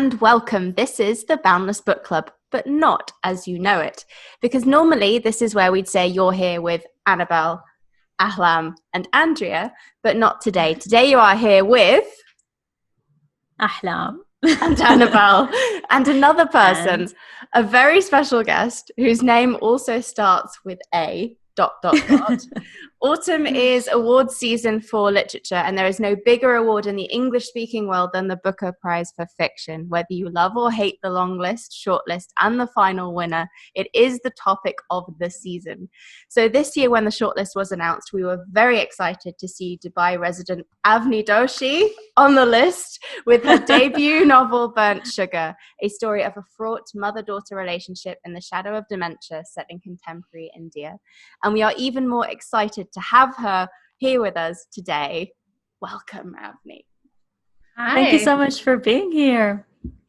and welcome. This is the Boundless Book Club, but not as you know it. Because normally this is where we'd say you're here with Annabelle, Ahlam, and Andrea, but not today. Today you are here with Ahlam and Annabelle and another person, a very special guest whose name also starts with A. ... Autumn is award season for literature, and there is no bigger award in the English-speaking world than the Booker Prize for Fiction. Whether you love or hate the long list, short list, and the final winner, it is the topic of the season. So this year, when the shortlist was announced, we were very excited to see Dubai resident Avni Doshi on the list with her debut novel, Burnt Sugar, a story of a fraught mother-daughter relationship in the shadow of dementia set in contemporary India. And we are even more excited to have her here with us today. Welcome, Avni. Hi. Thank you so much for being here.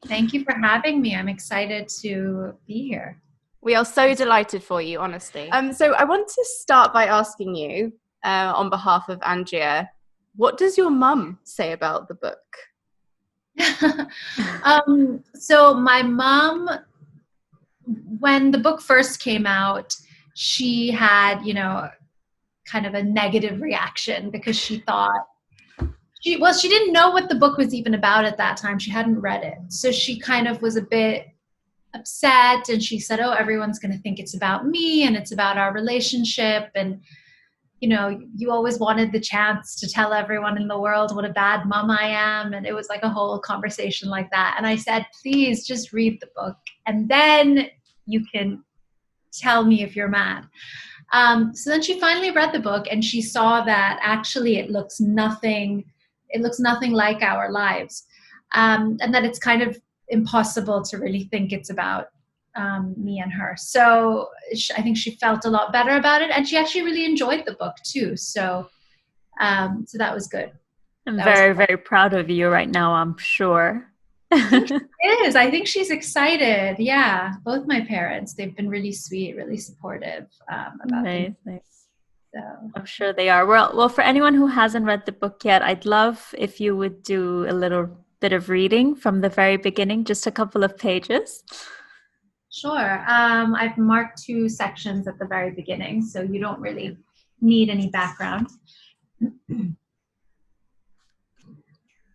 Thank you for having me. I'm excited to be here. We are so delighted for you, honestly. So I want to start by asking you, on behalf of Andrea, what does your mum say about the book? So my mom, when the book first came out, she had, kind of a negative reaction because she thought, she didn't know what the book was even about at that time. She hadn't read it. So she kind of was a bit upset, and she said, oh, everyone's going to think it's about me and it's about our relationship. And, you always wanted the chance to tell everyone in the world what a bad mom I am. And it was like a whole conversation like that. And I said, please just read the book, and then you can tell me if you're mad. So then she finally read the book, and she saw that actually it looks nothing like our lives. And that it's kind of impossible to really think it's about me and her. So I think she felt a lot better about it, and she actually really enjoyed the book too. So that was good. I'm very proud of you right now, I'm sure. I think she's excited. Yeah, both my parents, they've been really sweet, really supportive about Amazing. things. So I'm sure they are. Well, for anyone who hasn't read the book yet, I'd love if you would do a little bit of reading from the very beginning, just a couple of pages. Sure. I've marked 2 sections at the very beginning, so you don't really need any background.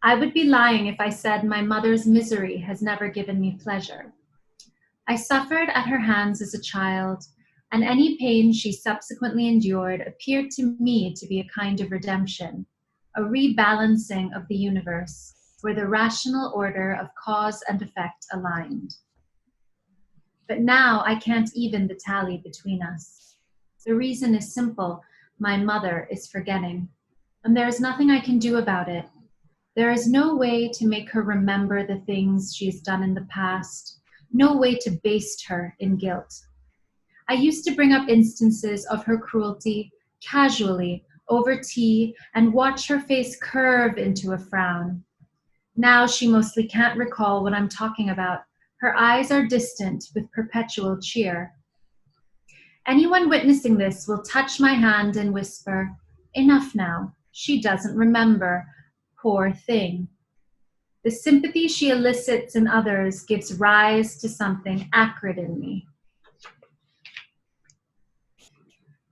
I would be lying if I said my mother's misery has never given me pleasure. I suffered at her hands as a child, and any pain she subsequently endured appeared to me to be a kind of redemption, a rebalancing of the universe, where the rational order of cause and effect aligned. But now I can't even the tally between us. The reason is simple: my mother is forgetting, and there is nothing I can do about it. There is no way to make her remember the things she has done in the past, no way to baste her in guilt. I used to bring up instances of her cruelty casually over tea and watch her face curve into a frown. Now she mostly can't recall what I'm talking about. Her eyes are distant with perpetual cheer. Anyone witnessing this will touch my hand and whisper, enough now, she doesn't remember. Poor thing. The sympathy she elicits in others gives rise to something acrid in me.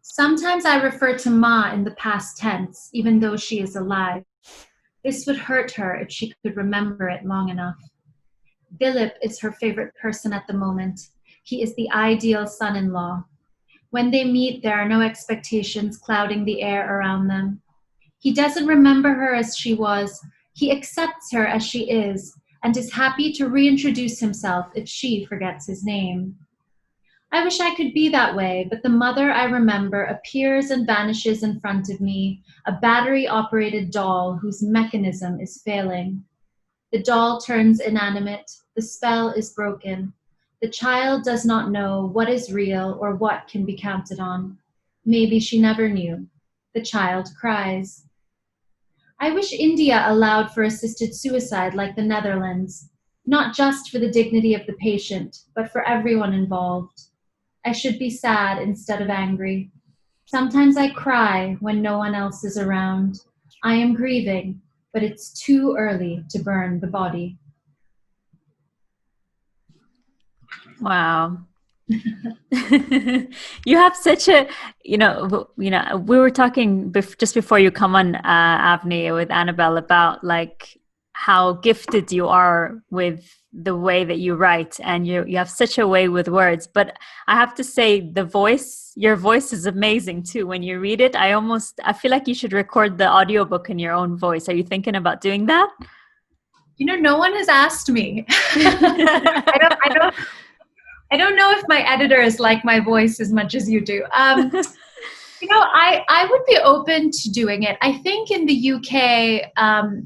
Sometimes I refer to Ma in the past tense, even though she is alive. This would hurt her if she could remember it long enough. Dilip is her favorite person at the moment. He is the ideal son-in-law. When they meet, there are no expectations clouding the air around them. He doesn't remember her as she was. He accepts her as she is and is happy to reintroduce himself if she forgets his name. I wish I could be that way, but the mother I remember appears and vanishes in front of me, a battery-operated doll whose mechanism is failing. The doll turns inanimate. The spell is broken. The child does not know what is real or what can be counted on. Maybe she never knew. The child cries. I wish India allowed for assisted suicide like the Netherlands, not just for the dignity of the patient, but for everyone involved. I should be sad instead of angry. Sometimes I cry when no one else is around. I am grieving, but it's too early to burn the body. Wow. You have such a, we were talking just before you come on, Avni, with Annabelle about like how gifted you are with the way that you write, and you have such a way with words. But I have to say, your voice is amazing too. When you read it, I feel like you should record the audiobook in your own voice. Are you thinking about doing that? No one has asked me. I don't know if my editors like my voice as much as you do. I would be open to doing it. I think in the UK,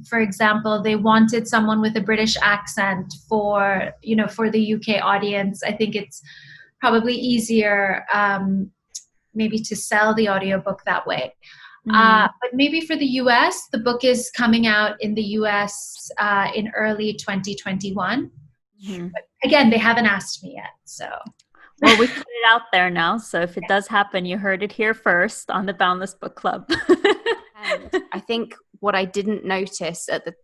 for example, they wanted someone with a British accent for the UK audience. I think it's probably easier maybe to sell the audiobook that way. But maybe for the US, the book is coming out in the US in early 2021. But again, they haven't asked me yet. So, well, we put it out there now. So if it does happen, you heard it here first on the Boundless Book Club. And I think what I didn't notice at the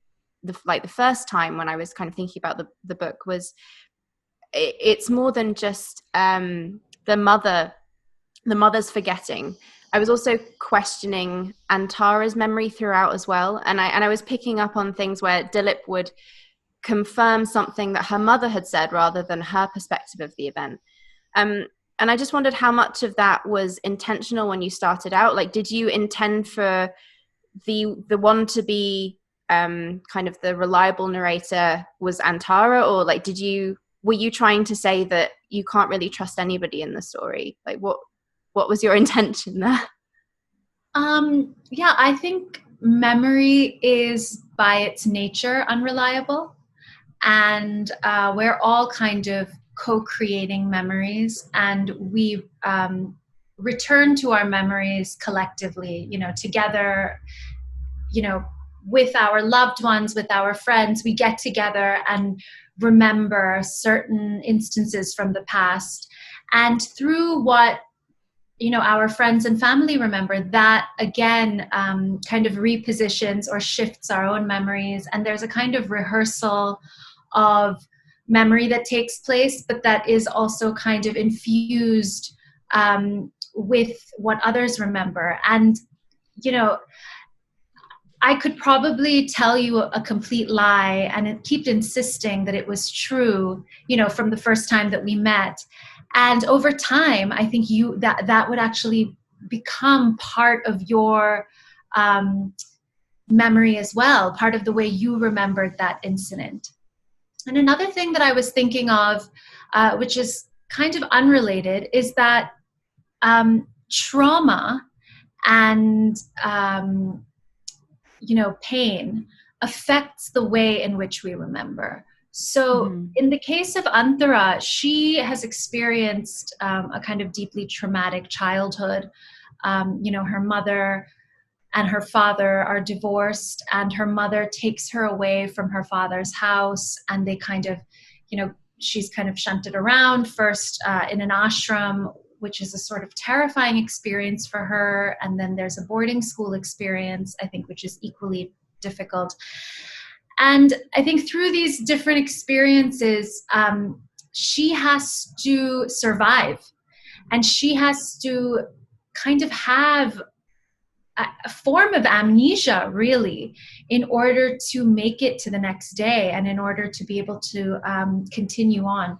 first time when I was kind of thinking about the book was it's more than just the mother's forgetting. I was also questioning Antara's memory throughout as well, and I was picking up on things where Dilip would confirm something that her mother had said rather than her perspective of the event. And I just wondered how much of that was intentional when you started out. Like, did you intend for the one to be kind of the reliable narrator was Antara, or like were you trying to say that you can't really trust anybody in the story? Like, what was your intention there? Yeah, I think memory is by its nature unreliable, and we're all kind of co-creating memories, and we return to our memories collectively, together, with our loved ones, with our friends. We get together and remember certain instances from the past, and through what our friends and family remember, that again kind of repositions or shifts our own memories, and there's a kind of rehearsal of memory that takes place, but that is also kind of infused with what others remember. And I could probably tell you a complete lie and keep insisting that it was true, from the first time that we met. And over time, I think that would actually become part of your memory as well, part of the way you remembered that incident. And another thing that I was thinking of, which is kind of unrelated, is that trauma and pain affects the way in which we remember. So in the case of Antara, she has experienced a kind of deeply traumatic childhood. Her mother and her father are divorced, and her mother takes her away from her father's house, and they kind of, she's kind of shunted around first in an ashram, which is a sort of terrifying experience for her. And then there's a boarding school experience, I think, which is equally difficult. And I think through these different experiences, she has to survive, and she has to kind of have a form of amnesia, really, in order to make it to the next day and in order to be able to continue on.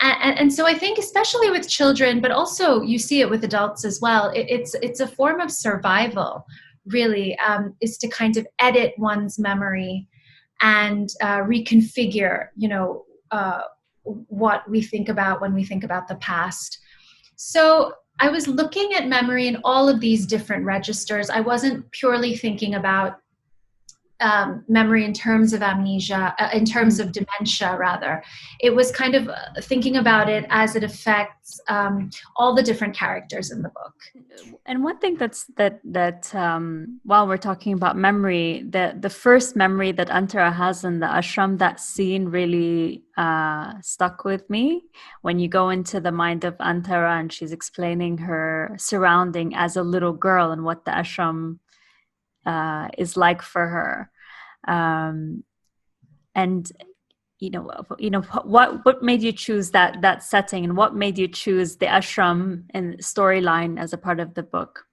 And so I think, especially with children, but also you see it with adults as well, it's a form of survival, really, is to kind of edit one's memory and reconfigure, what we think about when we think about the past. So I was looking at memory in all of these different registers. I wasn't purely thinking about memory in terms of amnesia, in terms of dementia, rather. It was kind of thinking about it as it affects all the different characters in the book. And one thing that while we're talking about memory, the first memory that Antara has in the ashram, that scene really stuck with me. When you go into the mind of Antara and she's explaining her surrounding as a little girl and what the ashram is like for her. And what made you choose that setting, and what made you choose the ashram and storyline as a part of the book?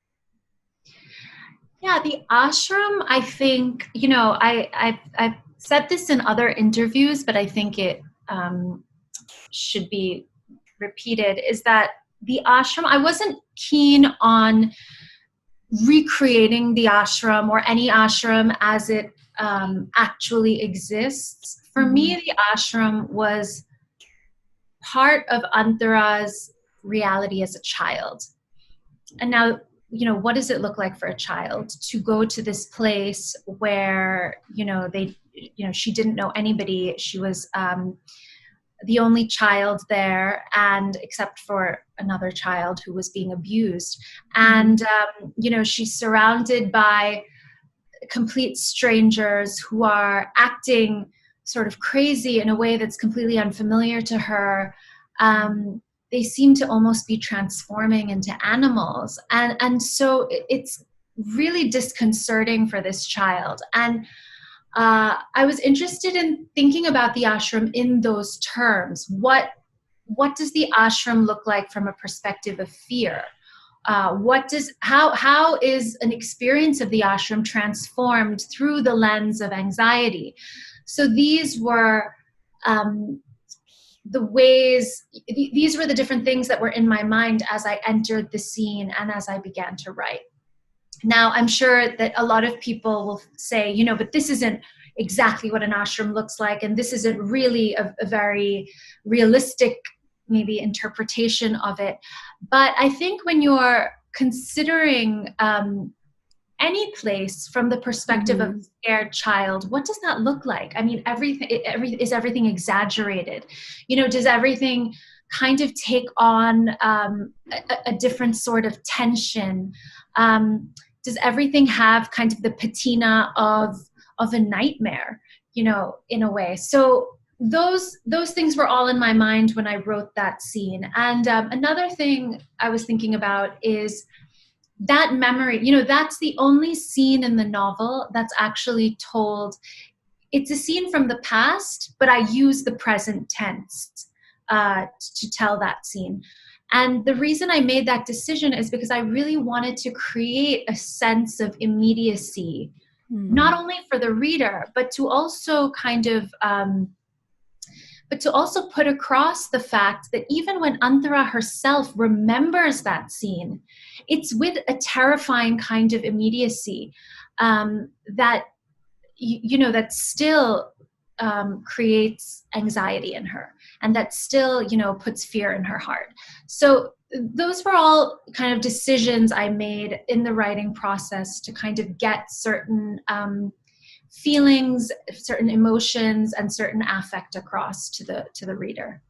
Yeah, the ashram, I think, I've said this in other interviews, but I think it should be repeated, is that the ashram, I wasn't keen on recreating the ashram or any ashram as it actually exists. For me, the ashram was part of Antara's reality as a child. And now, what does it look like for a child to go to this place where, she didn't know anybody. She was the only child there, and except for another child who was being abused. And, she's surrounded by complete strangers who are acting sort of crazy in a way that's completely unfamiliar to her. They seem to almost be transforming into animals. And so it's really disconcerting for this child. And I was interested in thinking about the ashram in those terms. What does the ashram look like from a perspective of fear? How is an experience of the ashram transformed through the lens of anxiety? So these were these were the different things that were in my mind as I entered the scene and as I began to write. Now, I'm sure that a lot of people will say, but this isn't exactly what an ashram looks like, and this isn't really a very realistic, maybe, interpretation of it. But I think when you're considering any place from the perspective of a scared child, what does that look like? I mean, is everything exaggerated? Does everything kind of take on a different sort of tension? Does everything have kind of the patina of a nightmare, in a way? So those things were all in my mind when I wrote that scene. And another thing I was thinking about is that memory. That's the only scene in the novel that's actually told. It's a scene from the past, but I use the present tense to tell that scene. And the reason I made that decision is because I really wanted to create a sense of immediacy, not only for the reader, but to also kind of, but to also put across the fact that even when Antara herself remembers that scene, it's with a terrifying kind of immediacy that, that still creates anxiety in her, and that still, puts fear in her heart. So those were all kind of decisions I made in the writing process to kind of get certain feelings, certain emotions, and certain affect across to the reader.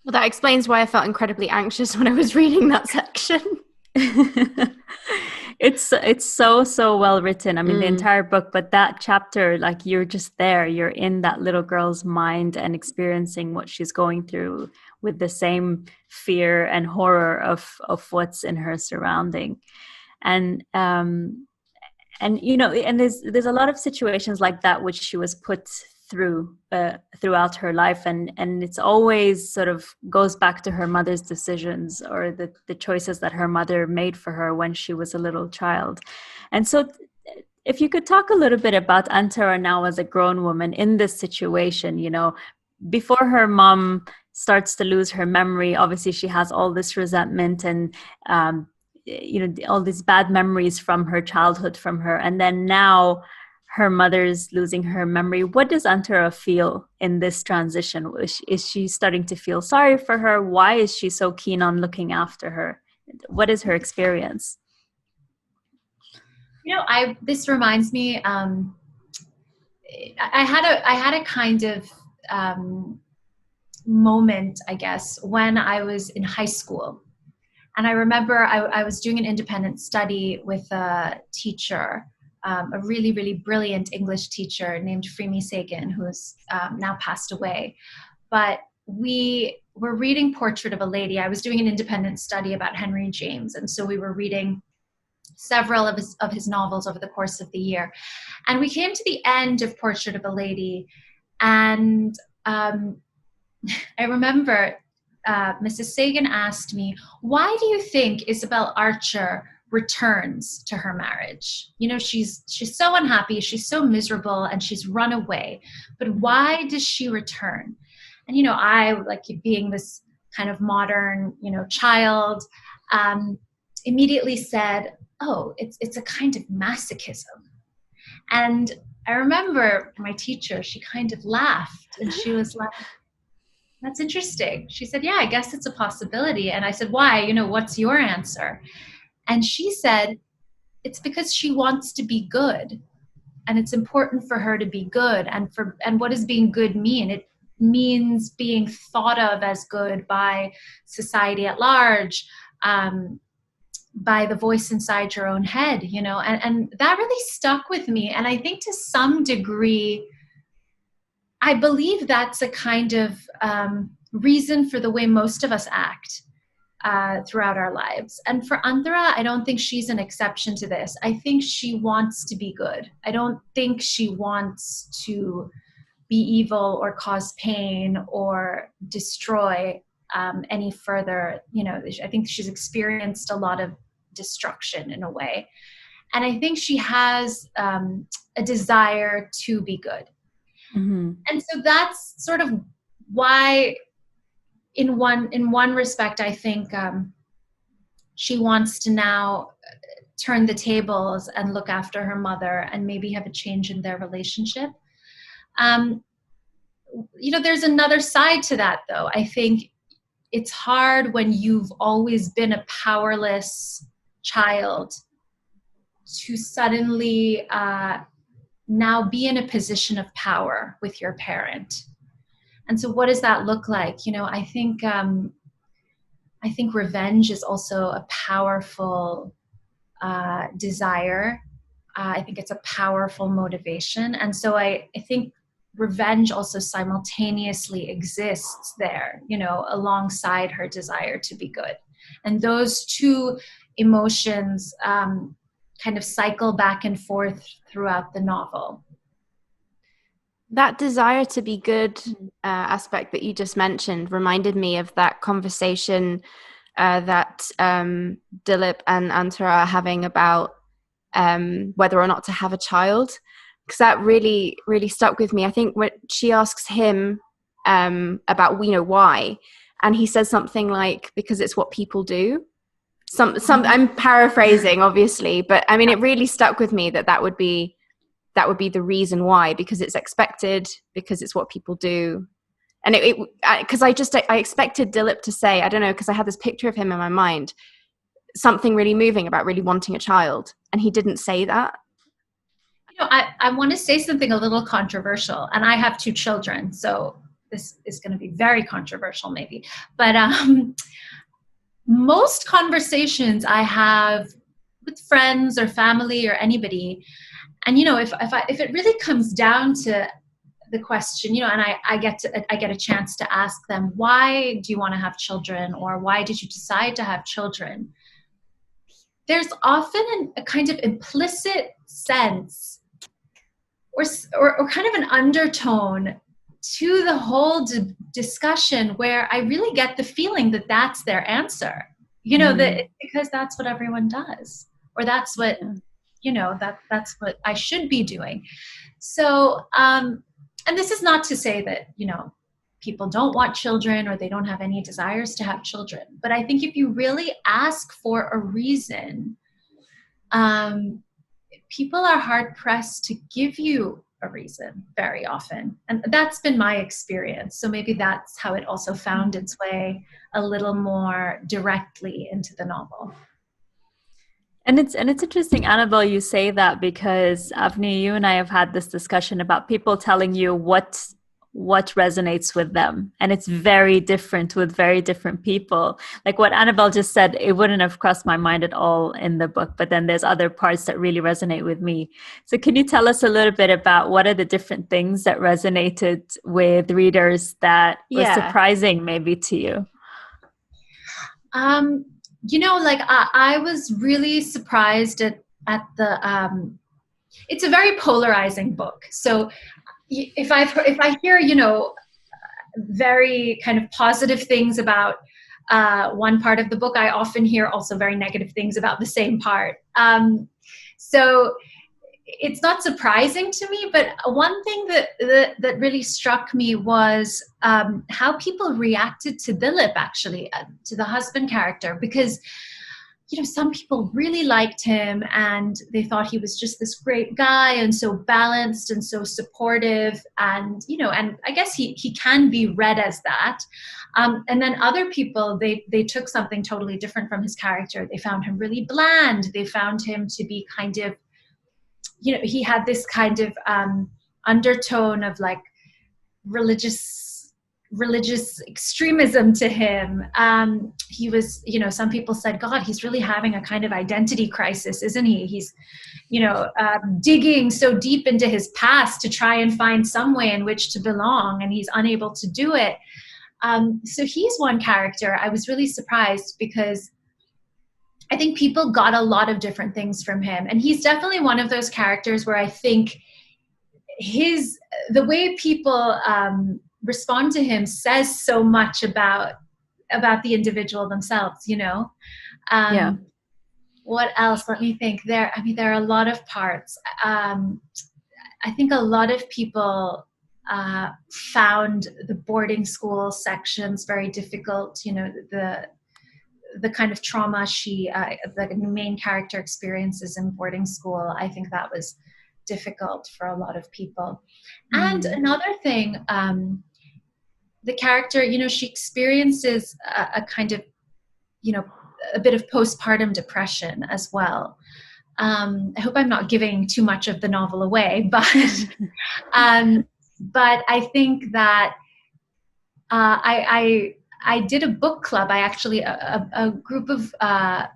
Well, that explains why I felt incredibly anxious when I was reading that section. It's so well written. I mean, the entire book, but that chapter, like, you're just there. You're in that little girl's mind and experiencing what she's going through with the same fear and horror of what's in her surrounding. And there's a lot of situations like that which she was put through throughout her life, and it's always sort of goes back to her mother's decisions, or the choices that her mother made for her when she was a little child. And so if you could talk a little bit about Antara now as a grown woman in this situation, before her mom starts to lose her memory, obviously she has all this resentment and all these bad memories from her childhood from her, and then now her mother's losing her memory. What does Antara feel in this transition? Is she starting to feel sorry for her? Why is she so keen on looking after her? What is her experience? This reminds me, I had a kind of moment, I guess, when I was in high school. And I remember I was doing an independent study with a teacher, a really, really brilliant English teacher named Frimi Sagan, who has now passed away. But we were reading Portrait of a Lady. I was doing an independent study about Henry James, and so we were reading several of his novels over the course of the year. And we came to the end of Portrait of a Lady, and I remember Mrs. Sagan asked me, why do you think Isabel Archer returns to her marriage? You know, she's so unhappy, she's so miserable, and she's run away. But why does she return? And, you know, I, like being this kind of modern, you know, child, immediately said, oh, it's a kind of masochism. And I remember my teacher, she kind of laughed and she was like, that's interesting. She said, yeah, I guess it's a possibility. And I said, why? You know, what's your answer? And she said, it's because she wants to be good. And it's important for her to be good. And what does being good mean? It means being thought of as good by society at large, by the voice inside your own head, you know, and that really stuck with me. And I think to some degree, I believe that's a kind of reason for the way most of us act throughout our lives. And for Antara, I don't think she's an exception to this. I think she wants to be good. I don't think she wants to be evil or cause pain or destroy any further. You know, I think she's experienced a lot of destruction in a way. And I think she has a desire to be good. Mm-hmm. And so that's sort of why in one respect, I think she wants to now turn the tables and look after her mother and maybe have a change in their relationship. You know, there's another side to that, though. I think it's hard when you've always been a powerless child to suddenly now be in a position of power with your parent. And so what does that look like? You know, I think revenge is also a powerful desire. I think it's a powerful motivation. And so I think revenge also simultaneously exists there, you know, alongside her desire to be good. And those two emotions kind of cycle back and forth throughout the novel. That desire to be good aspect that you just mentioned reminded me of that conversation that Dilip and Antara are having about whether or not to have a child, because that really, really stuck with me. I think when she asks him about, you know, why, and he says something like, because it's what people do. I'm paraphrasing, obviously, but I mean, it really stuck with me that would be the reason why, because it's expected, because it's what people do. And because I expected Dilip to say, I don't know, because I had this picture of him in my mind, something really moving about really wanting a child, and he didn't say that. You know, I want to say something a little controversial, and I have 2 children, so this is going to be very controversial maybe, but most conversations I have with friends or family or anybody, and you know, if it really comes down to the question, you know, and I get a chance to ask them, why do you want to have children, or why did you decide to have children? There's often a kind of implicit sense or kind of an undertone to the whole discussion where I really get the feeling that that's their answer, you know, that it's because that's what everyone does, or that's what, you know, that's what I should be doing. So, and this is not to say that, you know, people don't want children or they don't have any desires to have children. But I think if you really ask for a reason, people are hard pressed to give you a reason very often. And that's been my experience. So maybe that's how it also found its way a little more directly into the novel. And it's interesting, Annabelle, you say that, because Avni, you and I have had this discussion about people telling you what resonates with them, and it's very different with very different people. Like what Annabelle just said, it wouldn't have crossed my mind at all in the book, but then there's other parts that really resonate with me. So can you tell us a little bit about what are the different things that resonated with readers that was surprising maybe to you? You know, like I was really surprised at the, it's a very polarizing book. So if I hear, you know, very kind of positive things about one part of the book, I often hear also very negative things about the same part. So it's not surprising to me, but one thing that really struck me was how people reacted to Dilip, actually, to the husband character, because some people really liked him and they thought he was just this great guy and so balanced and so supportive, and and I guess he can be read as that. And then other people, they took something totally different from his character. They found him really bland. They found him to be kind of, he had this kind of undertone of like religious extremism to him. He was, some people said, God, he's really having a kind of identity crisis, isn't he? He's, digging so deep into his past to try and find some way in which to belong, and he's unable to do it. So he's one character I was really surprised, because I think people got a lot of different things from him. And he's definitely one of those characters where I think the way people respond to him says so much about the individual themselves, Yeah. What else? Let me think. There are a lot of parts. I think a lot of people found the boarding school sections very difficult. The kind of trauma the main character experiences in boarding school, I think that was difficult for a lot of people. And another thing, the character, she experiences a kind of, a bit of postpartum depression as well. I hope I'm not giving too much of the novel away, but I think that I did a book club. I actually, a group of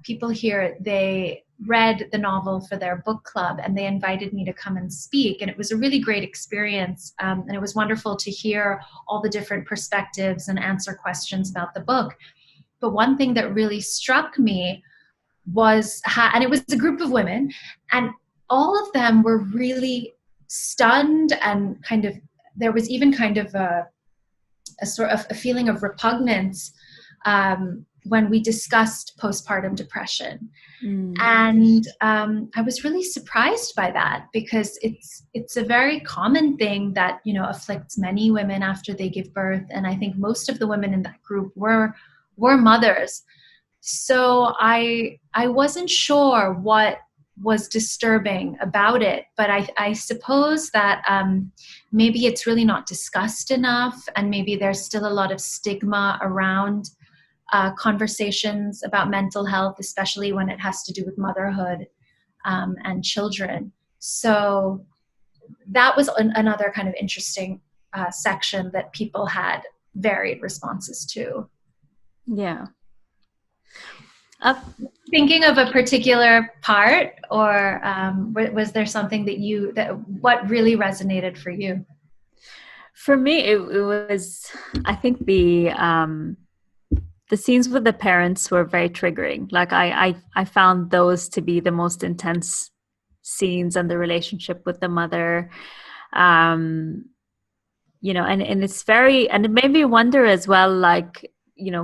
people here, they read the novel for their book club and they invited me to come and speak. And it was a really great experience. And it was wonderful to hear all the different perspectives and answer questions about the book. But one thing that really struck me was, and it was a group of women, and all of them were really stunned, and kind of, there was even kind of a sort of a feeling of repugnance when we discussed postpartum depression. And I was really surprised by that, because it's a very common thing that, afflicts many women after they give birth. And I think most of the women in that group were mothers. So I wasn't sure what was disturbing about it, but I suppose that maybe it's really not discussed enough, and maybe there's still a lot of stigma around conversations about mental health, especially when it has to do with motherhood and children. So that was another kind of interesting section that people had varied responses to. Yeah. Thinking of a particular part, or was there something what really resonated for you? For me, it was, I think the scenes with the parents were very triggering. Like I found those to be the most intense scenes, and the relationship with the mother, and it's very, and it made me wonder as well, like,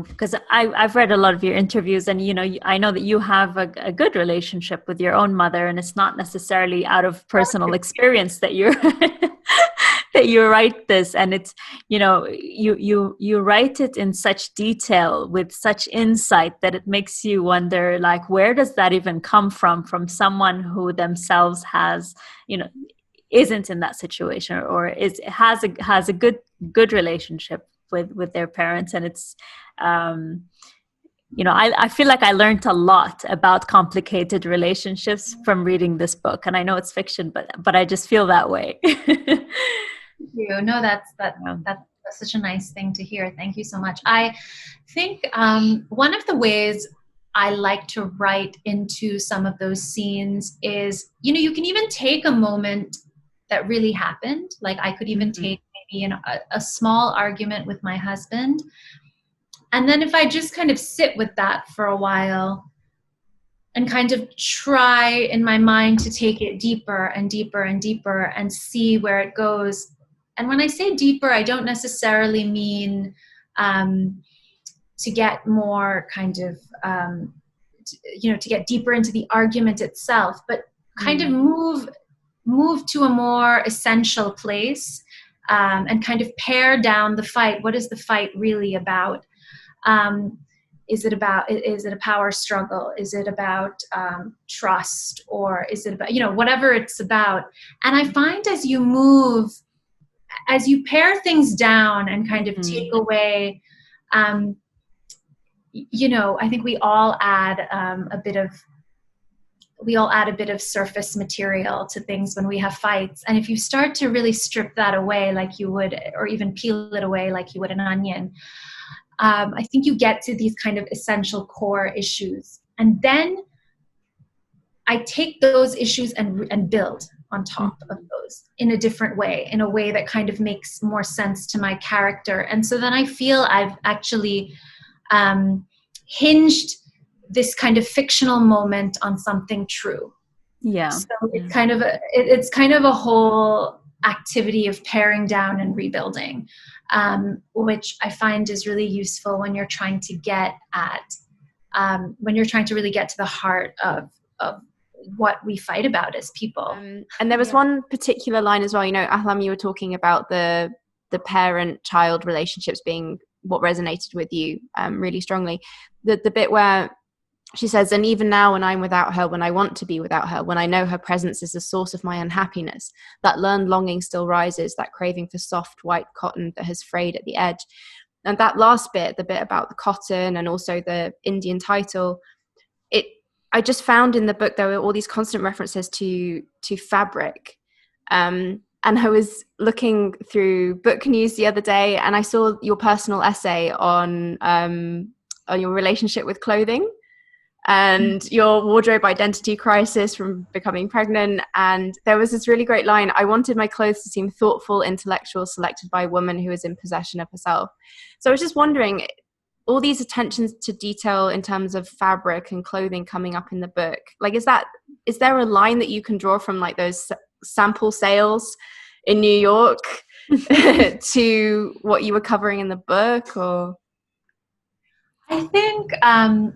because I've read a lot of your interviews, and I know that you have a good relationship with your own mother, and it's not necessarily out of personal experience that you're that you write this, and it's you write it in such detail with such insight that it makes you wonder, like, where does that even come from someone who themselves has isn't in that situation, or has a good relationship with their parents. And it's I feel like I learned a lot about complicated relationships from reading this book, and I know it's fiction, but I just feel that way. No, that's such a nice thing to hear. Thank you so much. I think one of the ways I like to write into some of those scenes is, you can even take a moment that really happened. Like I could even take maybe a small argument with my husband. And then if I just kind of sit with that for a while and kind of try in my mind to take it deeper and deeper and deeper and see where it goes, when I say deeper, I don't necessarily mean to get more kind of, to get deeper into the argument itself, but kind of move to a more essential place, and kind of pare down the fight. What is the fight really about? Is it a power struggle? Is it about trust? Or is it about, whatever it's about? And I find as you pare things down and kind of take away, I think we all add a bit of surface material to things when we have fights. And if you start to really strip that away like you would, or even peel it away like you would an onion, I think you get to these kind of essential core issues. And then I take those issues and build on top of those in a different way, in a way that kind of makes more sense to my character. And so then I feel I've actually hinged this kind of fictional moment on something true. Yeah. So it's kind of a whole activity of paring down and rebuilding, which I find is really useful when you're trying to get really get to the heart of what we fight about as people. And there was one particular line as well, Ahlam, you were talking about the parent-child relationships being what resonated with you really strongly. The bit where she says, and even now when I'm without her, when I want to be without her, when I know her presence is the source of my unhappiness, that learned longing still rises, that craving for soft white cotton that has frayed at the edge. And that last bit, the bit about the cotton and also the Indian title, I just found in the book there were all these constant references to fabric. And I was looking through book news the other day and I saw your personal essay on your relationship with clothing and your wardrobe identity crisis from becoming pregnant. And there was this really great line: I wanted my clothes to seem thoughtful, intellectual, selected by a woman who is in possession of herself. So I was just wondering, all these attentions to detail in terms of fabric and clothing coming up in the book, like, is there a line that you can draw from like those sample sales in New York to what you were covering in the book? Or I think, and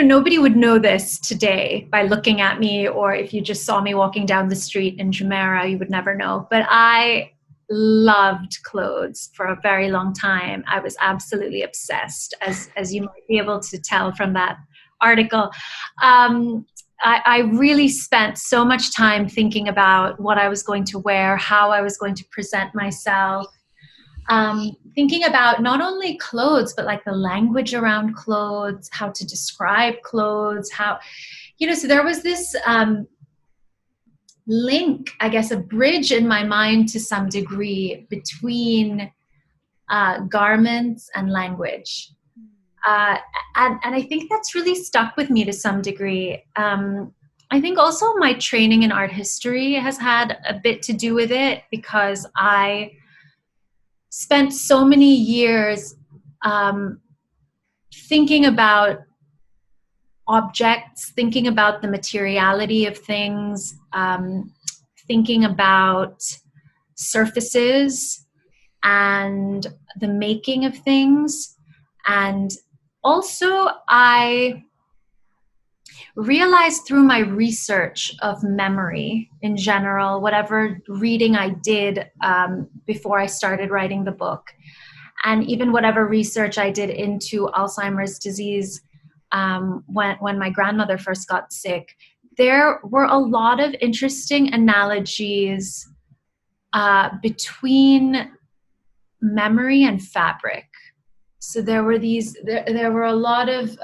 nobody would know this today by looking at me, or if you just saw me walking down the street in Jumeirah, you would never know. But I loved clothes for a very long time. I was absolutely obsessed, as you might be able to tell from that article. I really spent so much time thinking about what I was going to wear, how I was going to present myself, thinking about not only clothes, but like the language around clothes, how to describe clothes, so there was this link, I guess, a bridge in my mind to some degree between garments and language. And I think that's really stuck with me to some degree. I think also my training in art history has had a bit to do with it, because I spent so many years thinking about objects, thinking about the materiality of things, thinking about surfaces and the making of things. And also I realized through my research of memory in general, whatever reading I did before I started writing the book, and even whatever research I did into Alzheimer's disease when my grandmother first got sick, there were a lot of interesting analogies between memory and fabric. So there were a lot of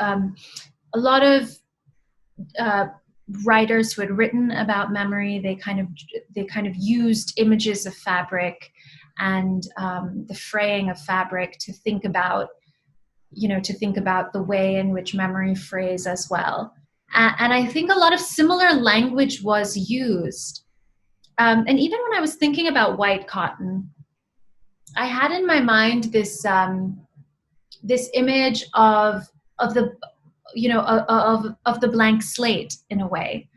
writers who had written about memory. They kind of used images of fabric and the fraying of fabric to think about the way in which memory frays as well. And I think a lot of similar language was used. And even when I was thinking about white cotton, I had in my mind this image of the blank slate, in a way.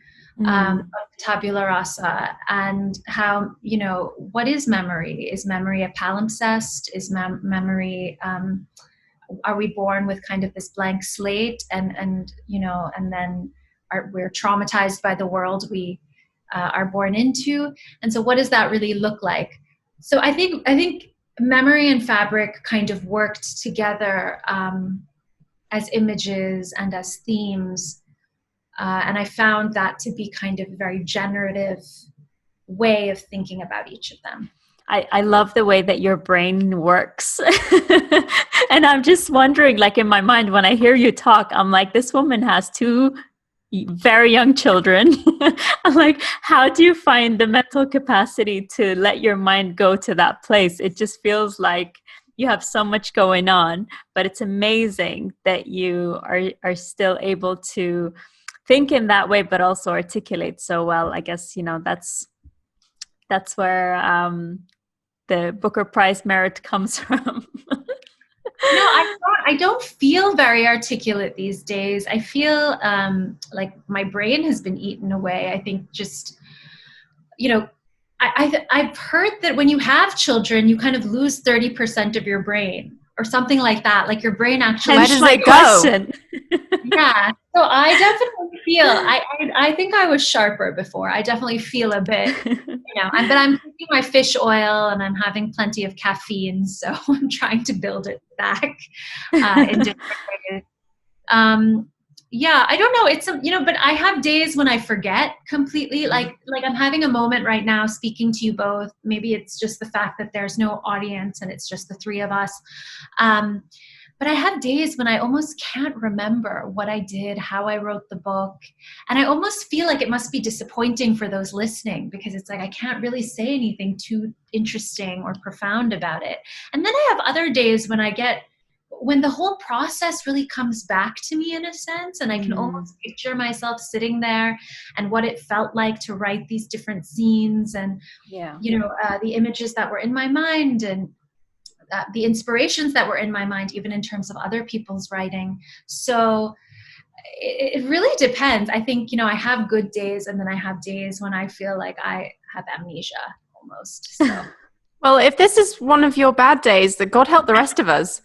of tabula rasa, and how, what is memory? Is memory a palimpsest? Is memory, are we born with kind of this blank slate, and then we're traumatized by the world we are born into? And so what does that really look like? So I think memory and fabric kind of worked together as images and as themes. And I found that to be kind of a very generative way of thinking about each of them. I love the way that your brain works. And I'm just wondering, like in my mind, when I hear you talk, I'm like, this woman has 2 very young children. I'm like, how do you find the mental capacity to let your mind go to that place? It just feels like you have so much going on, but it's amazing that you are still able to think in that way, but also articulate so well. I guess, that's where the Booker Prize merit comes from. No, I don't feel very articulate these days. I feel like my brain has been eaten away. I think just, I've heard that when you have children, you kind of lose 30% of your brain or something like that. Like your brain actually. Where does it go? Yeah. So I definitely feel, I think I was sharper before. I definitely feel a bit, but I'm taking my fish oil and I'm having plenty of caffeine. So I'm trying to build it back in different ways. Yeah, I don't know. It's, but I have days when I forget completely. Like I'm having a moment right now speaking to you both. Maybe it's just the fact that there's no audience and it's just the 3 of us. But I have days when I almost can't remember what I did, how I wrote the book. And I almost feel like it must be disappointing for those listening, because it's like I can't really say anything too interesting or profound about it. And then I have other days when the whole process really comes back to me in a sense, and I can almost picture myself sitting there and what it felt like to write these different scenes, and the images that were in my mind, and the inspirations that were in my mind, even in terms of other people's writing. So it really depends. I think, I have good days, and then I have days when I feel like I have amnesia almost. So. Well, if this is one of your bad days, then God help the rest of us.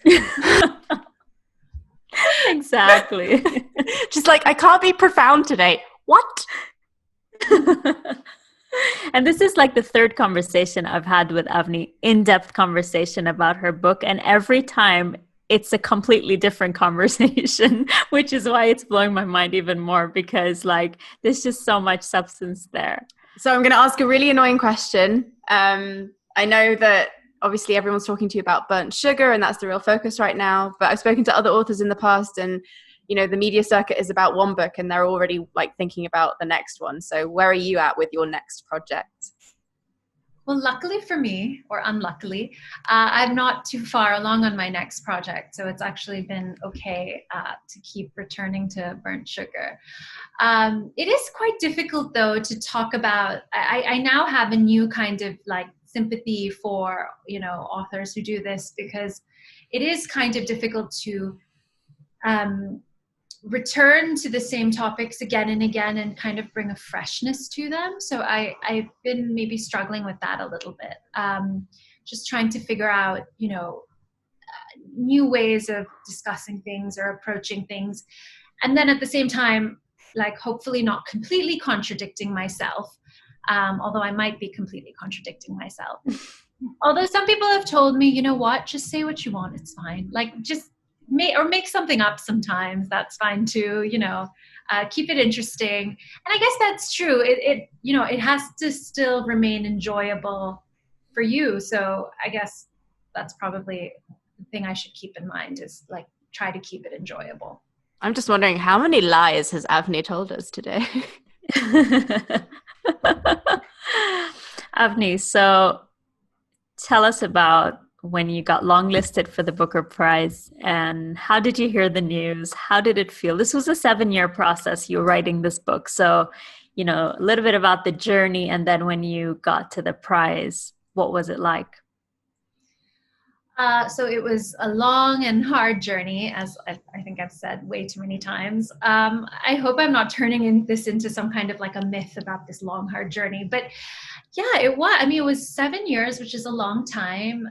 Exactly. Just like, I can't be profound today. What? And this is like the 3rd conversation I've had with Avni, in-depth conversation about her book. And every time it's a completely different conversation, which is why it's blowing my mind even more, because there's just so much substance there. So I'm going to ask a really annoying question. I know that obviously everyone's talking to you about burnt sugar, and that's the real focus right now. But I've spoken to other authors in the past, and the media circuit is about one book and they're already thinking about the next one. So where are you at with your next project? Well, luckily for me, or unluckily, I'm not too far along on my next project. So it's actually been okay to keep returning to burnt sugar. It is quite difficult, though, to talk about. I now have a new kind of sympathy for, authors who do this, because it is kind of difficult to return to the same topics again and again and kind of bring a freshness to them. So I've been maybe struggling with that a little bit. Just trying to figure out, new ways of discussing things or approaching things. And then at the same time, hopefully not completely contradicting myself, although I might be completely contradicting myself. Although some people have told me, just say what you want, it's fine. Just make something up sometimes, that's fine too. Keep it interesting. And I guess that's true. It has to still remain enjoyable for you. So I guess that's probably the thing I should keep in mind, is try to keep it enjoyable. I'm just wondering, how many lies has Avni told us today? Avni, so tell us about when you got longlisted for the Booker Prize, and how did you hear the news? How did it feel? This was a 7-year process, you were writing this book. So, a little bit about the journey, and then when you got to the prize, what was it like? So it was a long and hard journey, as I think I've said way too many times. I hope I'm not turning this into some kind of like a myth about this long, hard journey. But yeah, it was. I mean, it was 7 years, which is a long time.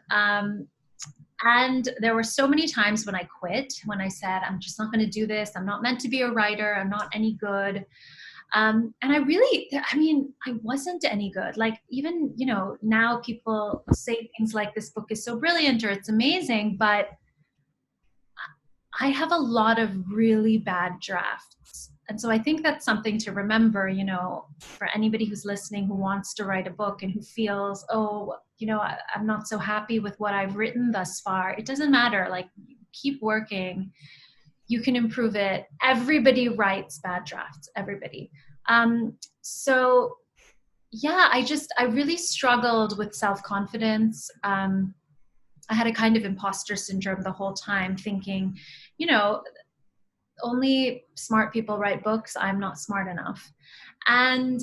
And there were so many times when I quit, when I said, I'm just not going to do this. I'm not meant to be a writer. I'm not any good. And I wasn't any good. Like, even, now people say things like this book is so brilliant or it's amazing, but I have a lot of really bad drafts. And so I think that's something to remember, for anybody who's listening, who wants to write a book and who feels, I'm not so happy with what I've written thus far. It doesn't matter. Like, keep working. You can improve it. Everybody writes bad drafts, everybody. So yeah, I really struggled with self-confidence. I had a kind of imposter syndrome the whole time, thinking, only smart people write books. I'm not smart enough. And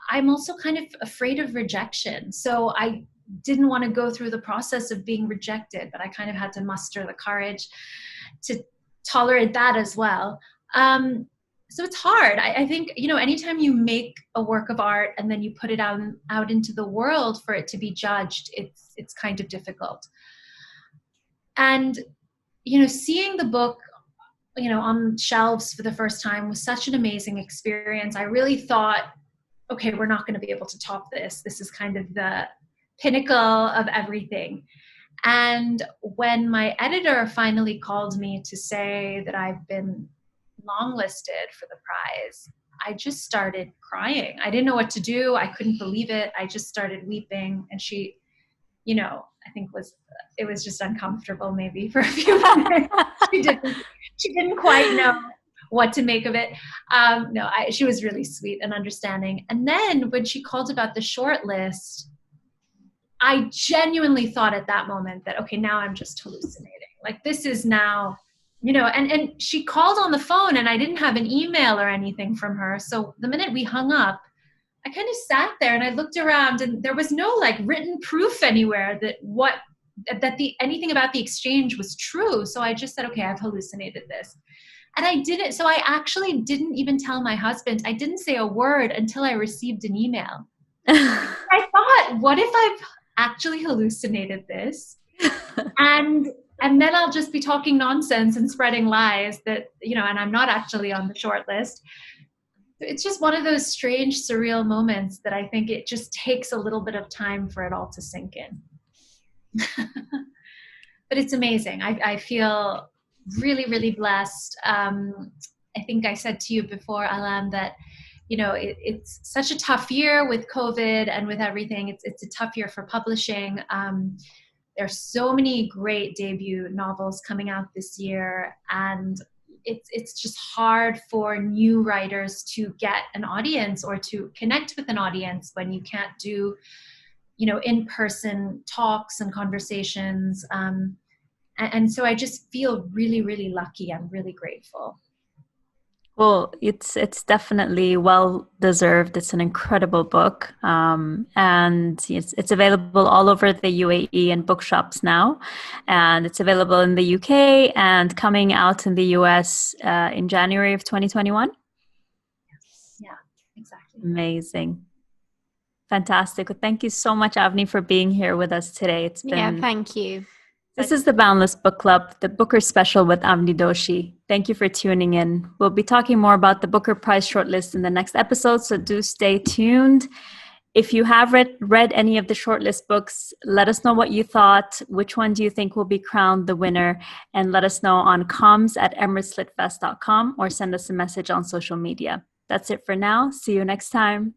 I'm also kind of afraid of rejection. So I didn't want to go through the process of being rejected, but I kind of had to muster the courage to tolerate that as well. So it's hard. I think, anytime you make a work of art and then you put it out into the world for it to be judged, it's kind of difficult. And, seeing the book, on shelves for the first time was such an amazing experience. I really thought, okay, we're not going to be able to top this. This is kind of the pinnacle of everything. And when my editor finally called me to say that I've been longlisted for the prize, I just started crying. I didn't know what to do. I couldn't believe it. I just started weeping. And she, I think it was just uncomfortable maybe for a few minutes. She didn't quite know what to make of it. She was really sweet and understanding. And then when she called about the short list, I genuinely thought at that moment that, okay, now I'm just hallucinating. Like, this is now, and she called on the phone and I didn't have an email or anything from her. So the minute we hung up, I kind of sat there and I looked around and there was no like written proof anywhere that anything about the exchange was true. So I just said, okay, I've hallucinated this. And I didn't. So I actually didn't even tell my husband. I didn't say a word until I received an email. I thought, what if I've actually hallucinated this? And then I'll just be talking nonsense and spreading lies that, and I'm not actually on the short list. It's just one of those strange, surreal moments that I think it just takes a little bit of time for it all to sink in. But it's amazing. I feel really, really blessed. I think I said to you before, Alan, that it's such a tough year with COVID and with everything. It's a tough year for publishing. There's so many great debut novels coming out this year, and it's just hard for new writers to get an audience or to connect with an audience when you can't do, in-person talks and conversations. And so I just feel really, really lucky. I'm really grateful. Well, it's definitely well deserved. It's an incredible book, and it's available all over the UAE and bookshops now, and it's available in the UK and coming out in the US in January of 2021. Yeah, exactly. Amazing. Fantastic. Well, thank you so much, Avni, for being here with us today. It's been thank you. This is the Boundless Book Club, the Booker Special with Avni Doshi. Thank you for tuning in. We'll be talking more about the Booker Prize shortlist in the next episode, so do stay tuned. If you have read any of the shortlist books, let us know what you thought. Which one do you think will be crowned the winner? And let us know on comms@emiratesLitFest.com or send us a message on social media. That's it for now. See you next time.